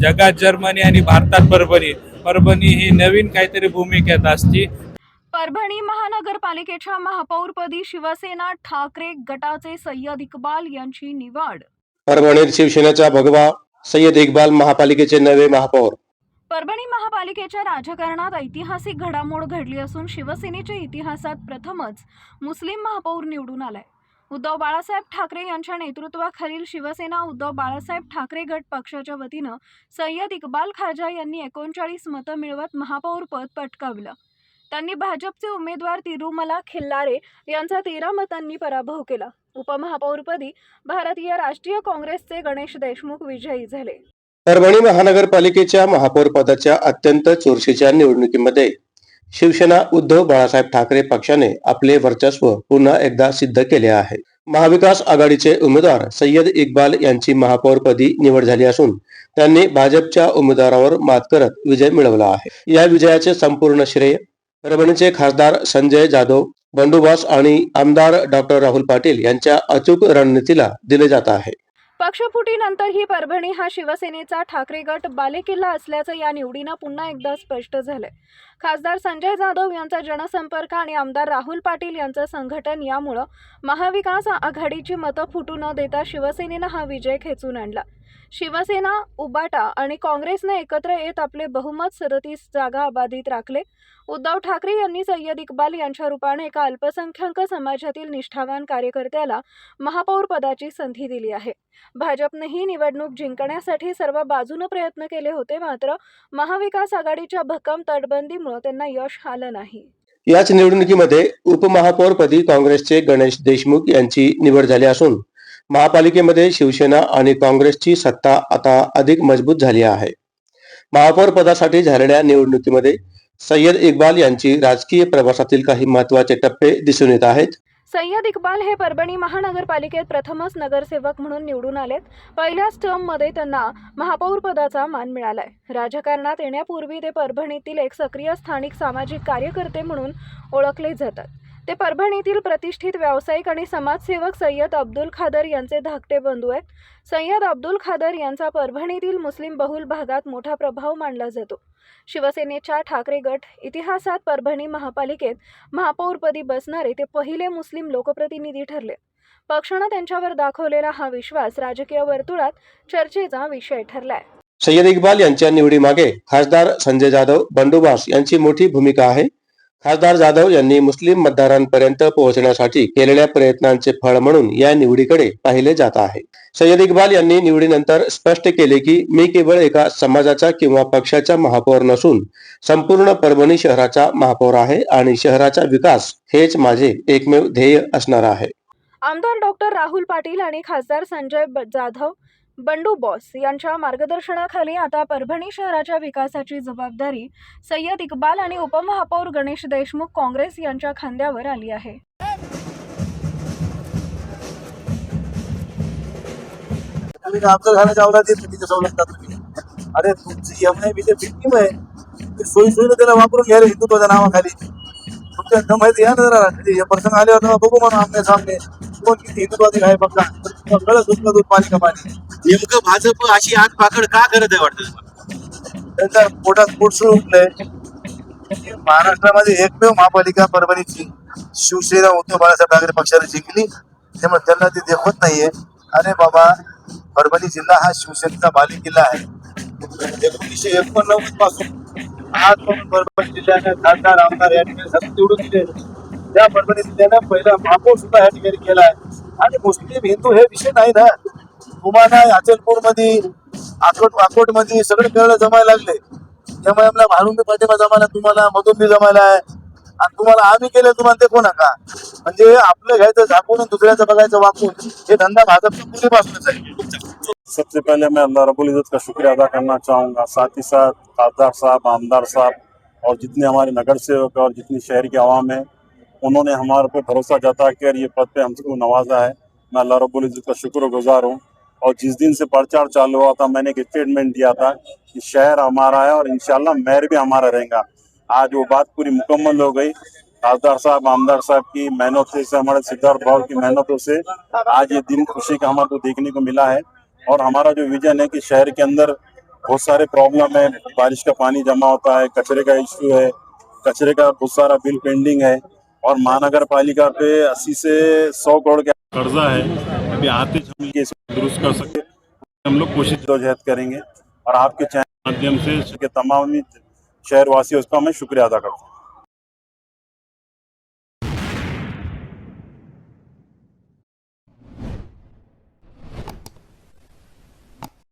जगात जर्मनी आणि भारतात परभणी. परभणी ही नवीन काहीतरी भूमिकेत असती. परभणी महानगरपालिकेच्या महापौरपदी शिवसेना ठाकरे गटाचे सय्यद इक्बाल यांची निवड. परभणीत शिवसेनेचा भगवा सय्यद इक्बाल महापालिकेचे नवे महापौर. परभणी महापालिकेच्या राजकारणात ऐतिहासिक घडामोड घडली असून शिवसेनेच्या इतिहासात प्रथमच मुस्लिम महापौर निवडून आलाय. उद्धव बाळासाहेब ठाकरे यांच्या नेतृत्वाखालील शिवसेना उद्धव बाळासाहेब ठाकरे गट पक्षाच्या वतीनं सय्यद इक्बाल खाजा यांनी 39 मतं मिळवत महापौरपद पटकावलं. त्यांनी भाजपचे उमेदवार तिरुमला खिल्लारे यांचा 13 मतांनी पराभव केला. उपमहापौरपदी भारतीय राष्ट्रीय काँग्रेसचे गणेश देशमुख विजयी झाले. परभणी महानगरपालिकेच्या महापौर पदाच्या अत्यंत चुरशीच्या निवडणुकीमध्ये शिवसेना उद्धव बाळासाहेब ठाकरे पक्षाने आपले वर्चस्व पुन्हा एकदा सिद्ध केले आहे. महाविकास आघाडीचे उमेदवार सय्यद इक्बाल यांची महापौरपदी निवड झाली असून त्यांनी भाजपच्या उमेदवारावर मात करत विजय मिळवला आहे. या विजयाचे संपूर्ण श्रेय परभणीचे खासदार संजय जाधव, बंडूबास आणि आमदार डॉक्टर राहुल पाटील यांच्या अचूक रणनीतीला दिले जात आहे. पक्षफुटीनंतर ही परभणी हा शिवसेनेचा ठाकरे गट बालेकिल्ला असल्याचं या निवडीनं पुन्हा एकदा स्पष्ट झालंय. खासदार संजय जाधव यांचा जनसंपर्क आणि आमदार राहुल पाटील यांचं संघटन यामुळं महाविकास आघाडीची मतं फुटू न देता शिवसेनेनं हा विजय खेचून आणला. शिवसेना, उबाटा आणि काँग्रेसनं एकत्र येत आपले बहुमत 37 जागा अबाधित राखले. उद्धव ठाकरे यांनी सय्यद इक्बाल यांच्या रूपाने एका अल्पसंख्याक समाजातील निष्ठावान कार्यकर्त्याला महापौर पदाची संधी दिली आहे. भाजपने ही निवडणूक जिंकण्यासाठी सर्व बाजूने प्रयत्न केले होते, मात्र महाविकास आघाडीच्या भक्कम तटबंदीमुळे त्यांना यश आलं नाही. याच निवडणुकीमध्ये उपमहापौरपदी काँग्रेसचे गणेश देशमुख यांची निवड झाली असून महापालिकेमध्ये शिवसेना आणि काँग्रेसची सत्ता आता अधिक मजबूत झाली आहे. महापौर पदासाठी झालेल्या निवडणुकीमध्ये सय्यद इक्बाल यांची राजकीय प्रवासातील काही महत्त्वाचे टप्पे दिसून येत आहेत. सय्यद इक्बाल हे परभणी महानगरपालिकेत प्रथमच नगरसेवक म्हणून निवडून आलेत. पहिल्याच टर्ममध्ये त्यांना महापौर पदाचा मान मिळालाय. राजकारणात येण्यापूर्वी ते परभणीतील एक सक्रिय स्थानिक सामाजिक कार्यकर्ते म्हणून ओळखले जातात. ते परभणीतील प्रतिष्ठित व्यावसायिक आणि समाजसेवक सय्यद अब्दुल खादर यांचे धाकटे बंधू आहेत. सय्यद अब्दुल खादर यांचा परभणीतील मुस्लिम बहुल भागात मोठा प्रभाव मानला जातो. शिवसेनेच्या ठाकरे गट इतिहासात परभणी महापालिकेत महापौरपदी बसणारे ते पहिले मुस्लिम लोकप्रतिनिधी ठरले. पक्षानं त्यांच्यावर दाखवलेला हा विश्वास राजकीय वर्तुळात चर्चेचा विषय ठरलाय. सय्यद इक्बाल यांच्या निवडीमागे खासदार संजय जाधव, बंडूबास यांची मोठी भूमिका आहे. खासदार जाधव यांनी मुस्लिम मतदारांपर्यंत पोहोचण्यासाठी केलेल्या प्रयत्नांचे फळ म्हणून या निवडीकडे पाहिले जात आहे. सय्यद इक्बाल यांनी निवडीनंतर स्पष्ट केले की मी केवळ एका समाजाचा किंवा पक्षाचा महापौर नसून संपूर्ण परभणी शहराचा महापौर आहे आणि शहराचा विकास हेच माझे एकमेव ध्येय असणार आहे. आमदार डॉक्टर राहुल पाटील आणि खासदार संजय जाधव, बंडू बॉस यांच्या मार्गदर्शनाखाली आता परभणी शहराच्या विकासाची जबाबदारी सय्यद इक्बाल आणि उपमहापौर गणेश देशमुख काँग्रेस यांच्या खांद्यावर आली आहे. अरे तुमची एमआय विक्टीम आहे, सोयी सोयीनं त्याला वापरून घ्यायला हिंदुत्वाच्या नावाखाली. तुमच्या एकदम माहिती आहे ना, जरा हे प्रसंग आले होते बघू म्हणून आमने सामने कोण किती हिंदुत्वादी आहे बघा. दूध पाणी का पाणी. नेमकं भाजप अशी आग पाकड का करत आहे वाटतं? त्यांच्या पोटात पोट उठलंय. महाराष्ट्रामध्ये एकमेव महापालिका परभणीची शिवसेना उद्धव बाळासाहेब ठाकरे पक्षाने जिंकली, त्यामुळे त्यांना ते देखवत नाहीये. अरे बाबा, परभणी जिल्हा हा शिवसेनेचा बालेकिल्ला आहे. 1989 पासून आजपर्यंत परभणी जिल्ह्याने खासदार, आमदार या ठिकाणी सतत निवडून दिले. त्या परभणी जिल्ह्याने पहिला महापौर सुद्धा या ठिकाणी केलाय. आणि मुस्लिम हिंदू हे विषय नाही ना. तुम्हाला अचलपूर मध्ये, अकोट मध्ये सगळे खेळायला जमायला लागले. त्यामुळे आपल्या भारून पाठिंबा जमायला, तुम्हाला मधून बी जमायला आहे. आणि तुम्हाला आम्ही केलं, तुम्हाला देखो नका. म्हणजे आपलं घ्यायचं झाकून दुसऱ्याचं बघायचं वाकून, हे धंदा भाजपचा पूर्वीपासूनच आहे. सबसे पहले मैं अल्लाह रब्बुल इज़्ज़त का शुक्रिया अदा करना चाहूँगा, साथ ही साथ खासदार साहब, आमदार साहब और जितने हमारे नगर सेवक और जितनी शहर की आवाम है, उन्होंने हमारे पे भरोसा जता कर ये पद पे हमको नवाजा है. मैं अल्लाह रब्बुल इज़्ज़त का शुक्रगुजार हूँ. और जिस दिन से प्रचार चालू हुआ था, मैंने एक स्टेटमेंट दिया था कि शहर हमारा है और इंशाल्लाह मेयर भी हमारा रहेगा. आज वो बात पूरी मुकम्मल हो गई. खासदार साहब, आमदार साहब की मेहनतों से, हमारे सिद्धार्थ भाव की मेहनतों से आज ये दिन खुशी का हमारे को देखने को मिला है. और हमारा जो विजन है कि शहर के अंदर बहुत सारे प्रॉब्लम है, बारिश का पानी जमा होता है, कचरे का इश्यू है, कचरे का बहुत सारा बिल पेंडिंग है और महानगर पालिका पे 80 से 100 करोड़ का कर्जा है। अभी आते हम ये दुरुस्त कर सके, हम लोग कोशिश जदोजहद करेंगे और आपके चैनल के माध्यम से तमाम शहरवासियों का मैं शुक्रिया अदा करता हूँ।